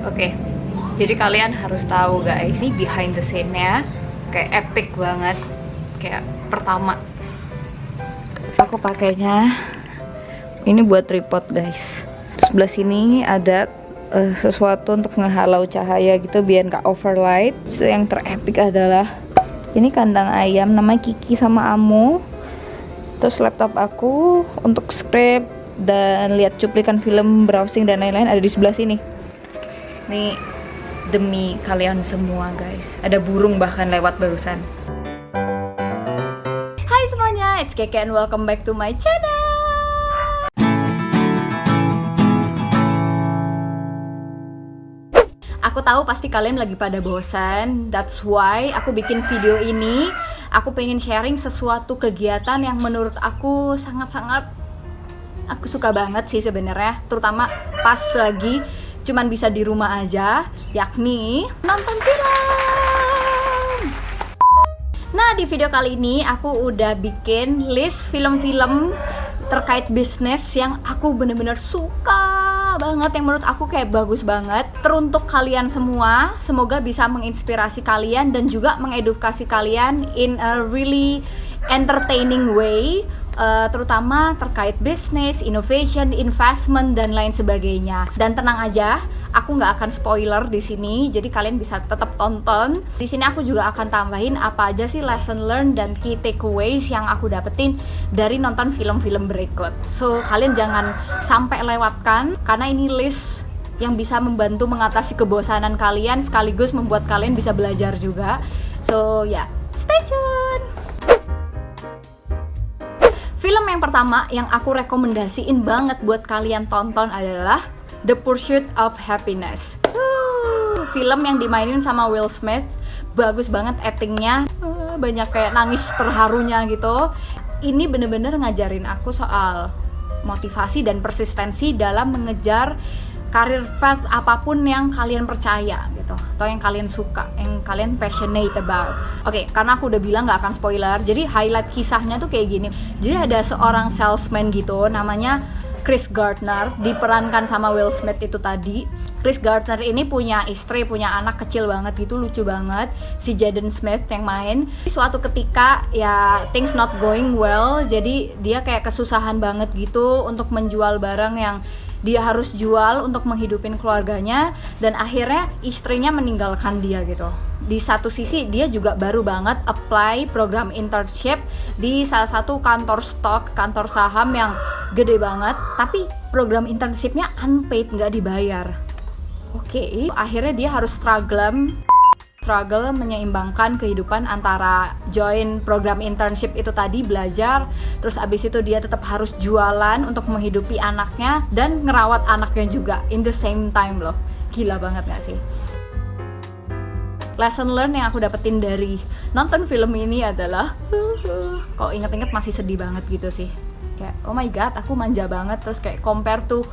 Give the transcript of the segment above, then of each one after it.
Oke, jadi kalian harus tahu guys, ini behind the scene-nya kayak epic banget. Kayak pertama, aku pakainya ini buat tripod guys. Sebelah sini ada sesuatu untuk ngehalau cahaya gitu biar nggak overlight. So, yang terepik adalah ini kandang ayam namanya Kiki sama Amo. Terus laptop aku untuk script dan lihat cuplikan film, browsing dan lain-lain ada di sebelah sini. Nih demi kalian semua guys. Ada burung bahkan lewat barusan. Hai semuanya, it's Keke and welcome back to my channel. Aku tahu pasti kalian lagi pada bosan. That's why aku bikin video ini. Aku pengen sharing sesuatu kegiatan yang menurut aku sangat-sangat aku suka banget sih sebenarnya, terutama pas lagi cuman bisa di rumah aja, yakni nonton film. Nah, di video kali ini aku udah bikin list film-film terkait bisnis yang aku bener-bener suka banget, yang menurut aku kayak bagus banget. Teruntuk kalian semua, semoga bisa menginspirasi kalian dan juga mengedukasi kalian in a really entertaining way, terutama terkait bisnis, innovation, investment dan lain sebagainya. Dan tenang aja, aku nggak akan spoiler di sini, jadi kalian bisa tetap tonton. Di sini aku juga akan tambahin apa aja sih lesson learned dan key takeaways yang aku dapetin dari nonton film-film berikut. So kalian jangan sampai lewatkan, karena ini list yang bisa membantu mengatasi kebosanan kalian sekaligus membuat kalian bisa belajar juga. So ya, stay tune. Film yang pertama yang aku rekomendasiin banget buat kalian tonton adalah The Pursuit of Happiness. Film yang dimainin sama Will Smith, bagus banget actingnya, banyak kayak nangis terharunya gitu. Ini bener-bener ngajarin aku soal motivasi dan persistensi dalam mengejar karir path apapun yang kalian percaya gitu, atau yang kalian suka, yang kalian passionate about. Oke, karena aku udah bilang gak akan spoiler, jadi highlight kisahnya tuh kayak gini. Jadi ada seorang salesman gitu, namanya Chris Gardner, diperankan sama Will Smith itu tadi. Chris Gardner ini punya istri, punya anak kecil banget gitu, lucu banget. Si Jaden Smith yang main. Suatu ketika ya things not going well, jadi dia kayak kesusahan banget gitu untuk menjual barang yang dia harus jual untuk menghidupin keluarganya, dan akhirnya istrinya meninggalkan dia gitu. Di satu sisi dia juga baru banget apply program internship di salah satu kantor stok, kantor saham yang gede banget, tapi program internshipnya unpaid, nggak dibayar. Oke, akhirnya dia harus struggle menyeimbangkan kehidupan antara join program internship itu tadi, belajar, terus abis itu dia tetap harus jualan untuk menghidupi anaknya dan ngerawat anaknya juga in the same time loh. Gila banget gak sih? Lesson learn yang aku dapetin dari nonton film ini adalah kok inget-inget masih sedih banget gitu sih. Kayak oh my god, aku manja banget, terus kayak compare to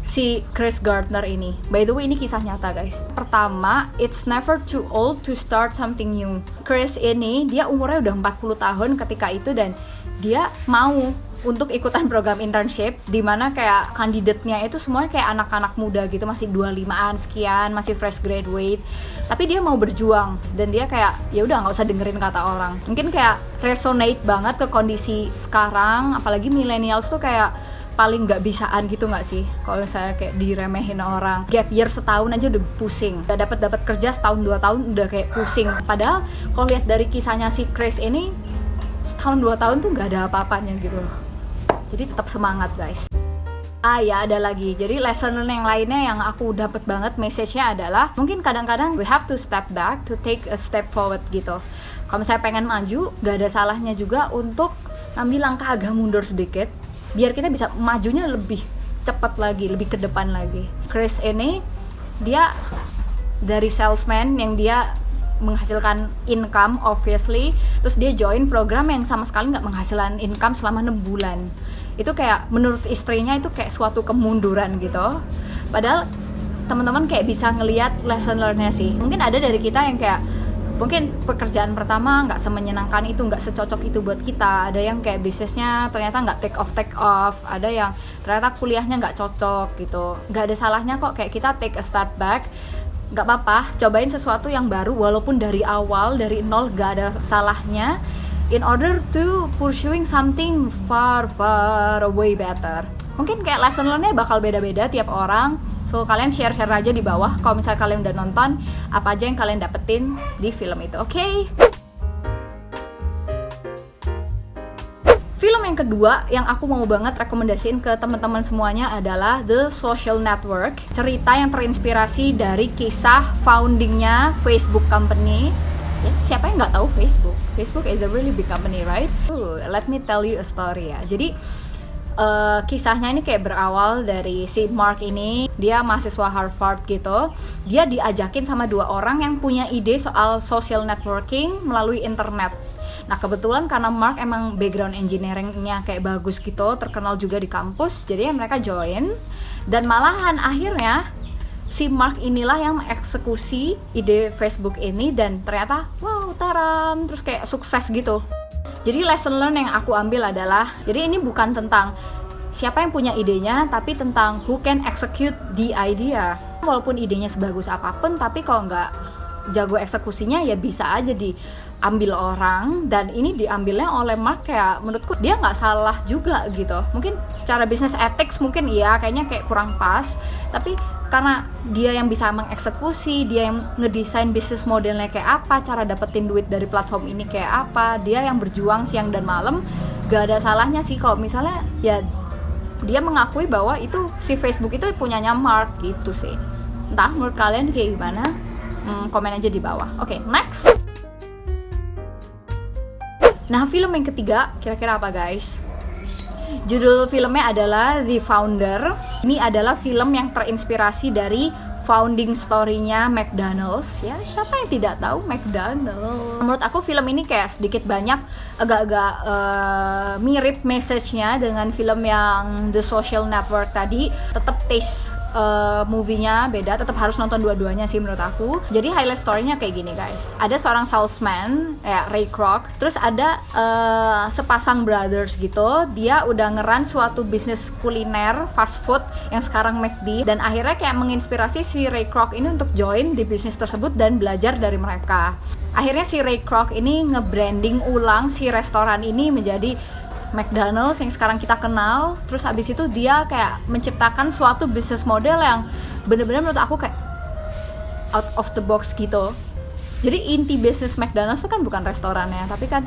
si Chris Gardner ini. By the way, ini kisah nyata guys. Pertama, it's never too old to start something new. Chris ini, dia umurnya udah 40 tahun ketika itu, dan dia mau untuk ikutan program internship, dimana kayak kandidatnya itu semuanya kayak anak-anak muda gitu, masih 25-an sekian, masih fresh graduate. Tapi dia mau berjuang, dan dia kayak ya udah nggak usah dengerin kata orang. Mungkin kayak resonate banget ke kondisi sekarang, apalagi millennials tuh kayak paling nggak bisaan gitu nggak sih, kalau saya kayak diremehin orang. Gap year setahun aja udah pusing, nggak dapat kerja setahun 2 tahun udah kayak pusing. Padahal kalau lihat dari kisahnya si Chris ini, setahun 2 tahun tuh nggak ada apa-apanya gitu loh. Jadi tetap semangat guys. Ya ada lagi, jadi lesson yang lainnya yang aku dapat banget message-nya adalah mungkin kadang-kadang we have to step back to take a step forward gitu. Kalau misalnya pengen maju, nggak ada salahnya juga untuk ambil langkah agak mundur sedikit, biar kita bisa majunya lebih cepat lagi, lebih ke depan lagi. Chris ini, dia dari salesman yang dia menghasilkan income obviously, terus dia join program yang sama sekali nggak menghasilkan income selama 6 bulan. Itu kayak menurut istrinya itu kayak suatu kemunduran gitu. Padahal teman-teman kayak bisa ngelihat lesson learn-nya sih. Mungkin ada dari kita yang kayak mungkin pekerjaan pertama nggak semenyenangkan itu, nggak secocok itu buat kita. Ada yang kayak bisnisnya ternyata nggak take off, ada yang ternyata kuliahnya nggak cocok gitu. Nggak ada salahnya kok kayak kita take a step back, nggak apa-apa, cobain sesuatu yang baru walaupun dari awal, dari nol, nggak ada salahnya, in order to pursuing something far way better. Mungkin kayak lesson learn-nya bakal beda-beda tiap orang. So kalian share aja di bawah kalau misalnya kalian udah nonton, apa aja yang kalian dapetin di film itu, oke? Film yang kedua yang aku mau banget rekomendasiin ke teman-teman semuanya adalah The Social Network. Cerita yang terinspirasi dari kisah foundingnya Facebook Company. Ya, siapa yang nggak tahu Facebook? Facebook is a really big company, right? Let me tell you a story ya. Jadi kisahnya ini kayak berawal dari si Mark ini, dia mahasiswa Harvard gitu. Dia diajakin sama 2 orang yang punya ide soal social networking melalui internet. Nah kebetulan karena Mark emang background engineering-nya kayak bagus gitu, terkenal juga di kampus, jadi mereka join. Dan malahan akhirnya si Mark inilah yang mengeksekusi ide Facebook ini, dan ternyata wow taram, terus kayak sukses gitu. Jadi lesson learn yang aku ambil adalah, jadi ini bukan tentang siapa yang punya idenya, tapi tentang who can execute the idea. Walaupun idenya sebagus apapun, tapi kalau nggak jago eksekusinya ya bisa aja diambil orang. Dan ini diambilnya oleh Mark, kayak menurutku dia nggak salah juga gitu. Mungkin secara business ethics mungkin iya, kayaknya kayak kurang pas, tapi karena dia yang bisa mengeksekusi, dia yang ngedesain bisnis modelnya kayak apa, cara dapetin duit dari platform ini kayak apa, dia yang berjuang siang dan malam, gak ada salahnya sih kalau misalnya ya dia mengakui bahwa itu si Facebook itu punyanya Mark gitu sih. Entah menurut kalian kayak gimana? Komen aja di bawah. Oke, next. Nah, film yang ketiga kira-kira apa guys? Judul filmnya adalah The Founder. Ini adalah film yang terinspirasi dari founding story-nya McDonald's. Ya, siapa yang tidak tahu McDonald's? Menurut aku film ini kayak sedikit banyak agak-agak mirip message-nya dengan film yang The Social Network tadi. Tetap taste movie-nya beda, tetap harus nonton dua-duanya sih menurut aku. Jadi highlight story-nya kayak gini guys. Ada seorang salesman, Ray Kroc. Terus ada sepasang brothers gitu. Dia udah ngeran suatu bisnis kuliner fast food yang sekarang McD, dan akhirnya kayak menginspirasi si Ray Kroc ini untuk join di bisnis tersebut dan belajar dari mereka. Akhirnya si Ray Kroc ini nge-branding ulang si restoran ini menjadi McDonald's yang sekarang kita kenal. Terus abis itu dia kayak menciptakan suatu bisnis model yang bener-bener menurut aku kayak out of the box gitu. Jadi inti bisnis McDonald's itu kan bukan restorannya, tapi kan.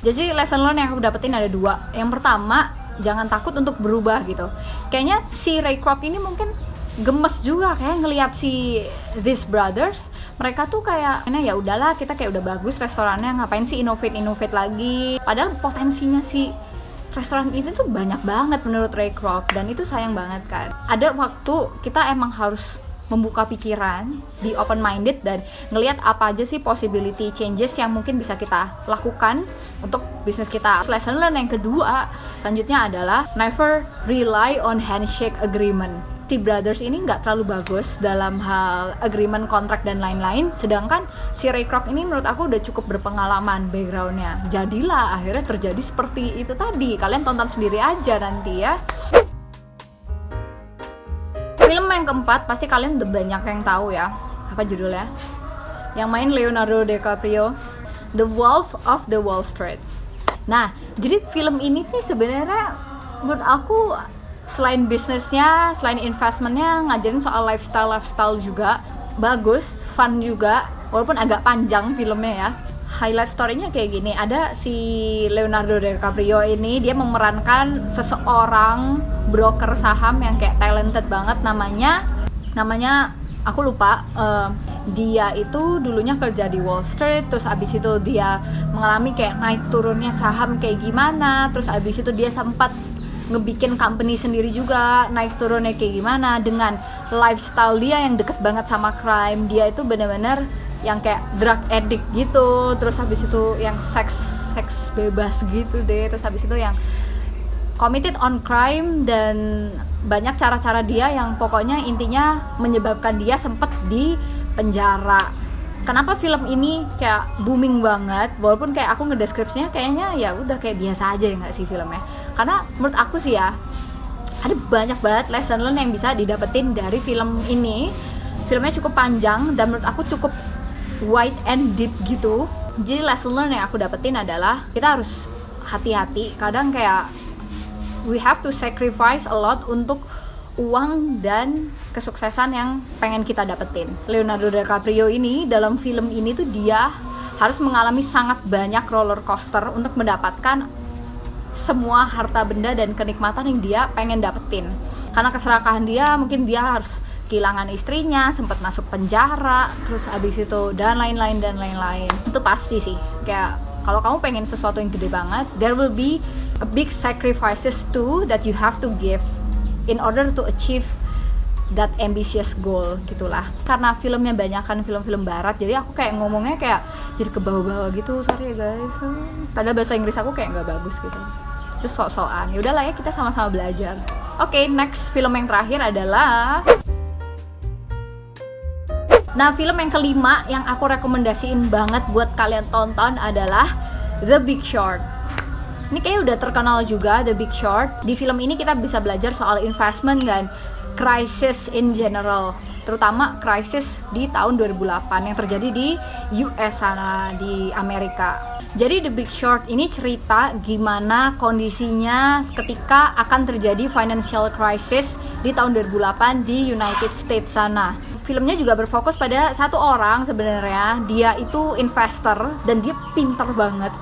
Jadi lesson learn yang aku dapetin ada 2. Yang pertama, jangan takut untuk berubah gitu. Kayaknya si Ray Kroc ini mungkin gemes juga kayak ngelihat si these brothers. Mereka tuh kayak ya udahlah, kita kayak udah bagus restorannya, ngapain sih innovate lagi, padahal potensinya si restoran ini tuh banyak banget menurut Ray Kroc, dan itu sayang banget kan. Ada waktu kita emang harus membuka pikiran, di open minded, dan ngelihat apa aja sih possibility changes yang mungkin bisa kita lakukan untuk bisnis kita. Lesson learn yang kedua selanjutnya adalah never rely on handshake agreement. Si brothers ini nggak terlalu bagus dalam hal agreement, kontrak, dan lain-lain, sedangkan si Ray Kroc ini menurut aku udah cukup berpengalaman backgroundnya. Jadilah akhirnya terjadi seperti itu tadi. Kalian tonton sendiri aja nanti ya. Film yang keempat pasti kalian udah banyak yang tahu ya. Apa judulnya? Yang main Leonardo DiCaprio, The Wolf of the Wall Street. Nah, jadi film ini sih sebenarnya menurut aku selain bisnisnya, selain investmentnya, ngajarin soal lifestyle juga. Bagus, fun juga, walaupun agak panjang filmnya ya. Highlight story-nya kayak gini, ada si Leonardo DiCaprio ini, dia memerankan seseorang broker saham yang kayak talented banget, namanya aku lupa. Dia itu dulunya kerja di Wall Street, terus abis itu dia mengalami kayak naik turunnya saham kayak gimana, terus abis itu dia sempat ngebikin company sendiri juga, naik turunnya kayak gimana, dengan lifestyle dia yang deket banget sama crime. Dia itu bener-bener yang kayak drug addict gitu, terus habis itu yang seks bebas gitu deh, terus habis itu yang committed on crime, dan banyak cara-cara dia yang pokoknya intinya menyebabkan dia sempet di penjara. kenapa film ini kayak booming banget, walaupun kayak aku ngedeskripsinya kayaknya ya udah kayak biasa aja ya nggak sih filmnya. Karena menurut aku sih ya, ada banyak banget lesson learn yang bisa didapetin dari film ini. Filmnya cukup panjang dan menurut aku cukup wide and deep gitu. Jadi lesson learn yang aku dapetin adalah kita harus hati-hati. Kadang kayak we have to sacrifice a lot untuk uang dan kesuksesan yang pengen kita dapetin. Leonardo DiCaprio ini dalam film ini tuh dia harus mengalami sangat banyak roller coaster untuk mendapatkan semua harta benda dan kenikmatan yang dia pengen dapetin. Karena keserakahan dia, mungkin dia harus kehilangan istrinya, sempat masuk penjara, terus abis itu dan lain-lain. Itu pasti sih, kayak kalau kamu pengen sesuatu yang gede banget, there will be a big sacrifices too that you have to give in order to achieve that ambitious goal gitulah. Karena filmnya banyakan film-film barat, jadi aku kayak ngomongnya kayak jadi ke bawah-bawah gitu, sorry ya guys. Padahal bahasa Inggris aku kayak nggak bagus gitu, terus sok-sokan. Ya udahlah ya, kita sama-sama belajar. Oke, next film yang terakhir adalah, nah film yang kelima yang aku rekomendasiin banget buat kalian tonton adalah The Big Short. Ini kayaknya udah terkenal juga, The Big Short. Di film ini kita bisa belajar soal investment dan crisis in general, terutama krisis di tahun 2008 yang terjadi di US sana, di Amerika. Jadi The Big Short ini cerita gimana kondisinya ketika akan terjadi financial crisis di tahun 2008 di United States sana. Filmnya juga berfokus pada satu orang sebenarnya, dia itu investor dan dia pinter banget.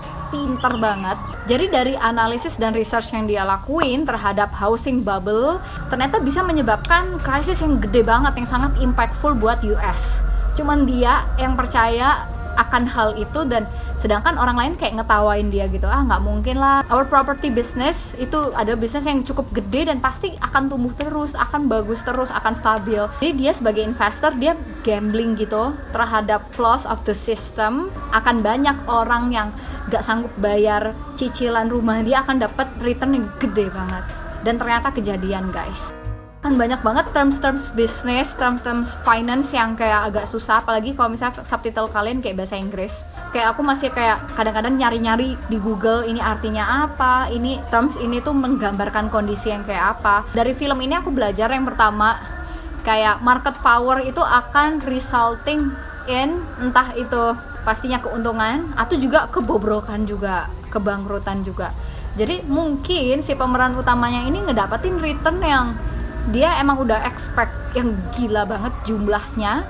Jadi dari analisis dan research yang dia lakuin terhadap housing bubble, ternyata bisa menyebabkan krisis yang gede banget, yang sangat impactful buat US. Cuman dia yang percaya akan hal itu, dan sedangkan orang lain kayak ngetawain dia gitu, nggak mungkin lah, our property business itu ada bisnis yang cukup gede dan pasti akan tumbuh terus, akan bagus terus, akan stabil. Jadi dia sebagai investor, dia gambling gitu terhadap flaws of the system. Akan banyak orang yang nggak sanggup bayar cicilan rumah, dia akan dapat return yang gede banget. Dan ternyata kejadian guys. Kan banyak banget terms bisnis, terms finance yang kayak agak susah, apalagi kalau misalnya subtitle kalian kayak bahasa Inggris. Kayak aku masih kayak kadang-kadang nyari-nyari di Google ini artinya apa, ini terms ini tuh menggambarkan kondisi yang kayak apa. Dari film ini aku belajar yang pertama, kayak market power itu akan resulting in entah itu pastinya keuntungan atau juga kebobrokan juga, kebangkrutan juga. Jadi mungkin si pemeran utamanya ini ngedapetin return yang dia emang udah expect yang gila banget jumlahnya,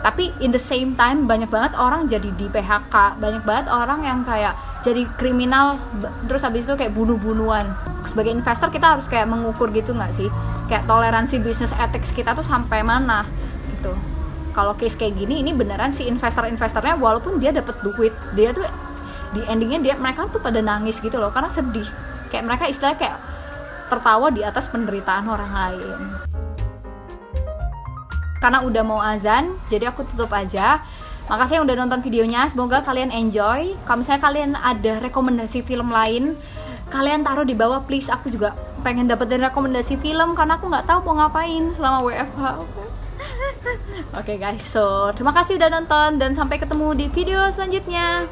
tapi in the same time banyak banget orang jadi di PHK, banyak banget orang yang kayak jadi kriminal, terus habis itu kayak bunuh-bunuhan. Sebagai investor kita harus kayak mengukur gitu nggak sih, kayak toleransi business ethics kita tuh sampai mana gitu. Kalau case kayak gini, ini beneran si investornya walaupun dia dapat duit, dia tuh di endingnya mereka tuh pada nangis gitu loh, karena sedih, kayak mereka istilahnya kayak tertawa di atas penderitaan orang lain. Karena udah mau azan, jadi aku tutup aja. Makasih yang udah nonton videonya, semoga kalian enjoy. Kalau misalnya kalian ada rekomendasi film lain, kalian taruh di bawah please. Aku juga pengen dapetin rekomendasi film karena aku nggak tahu mau ngapain selama WFH. Oke guys, so terima kasih udah nonton dan sampai ketemu di video selanjutnya.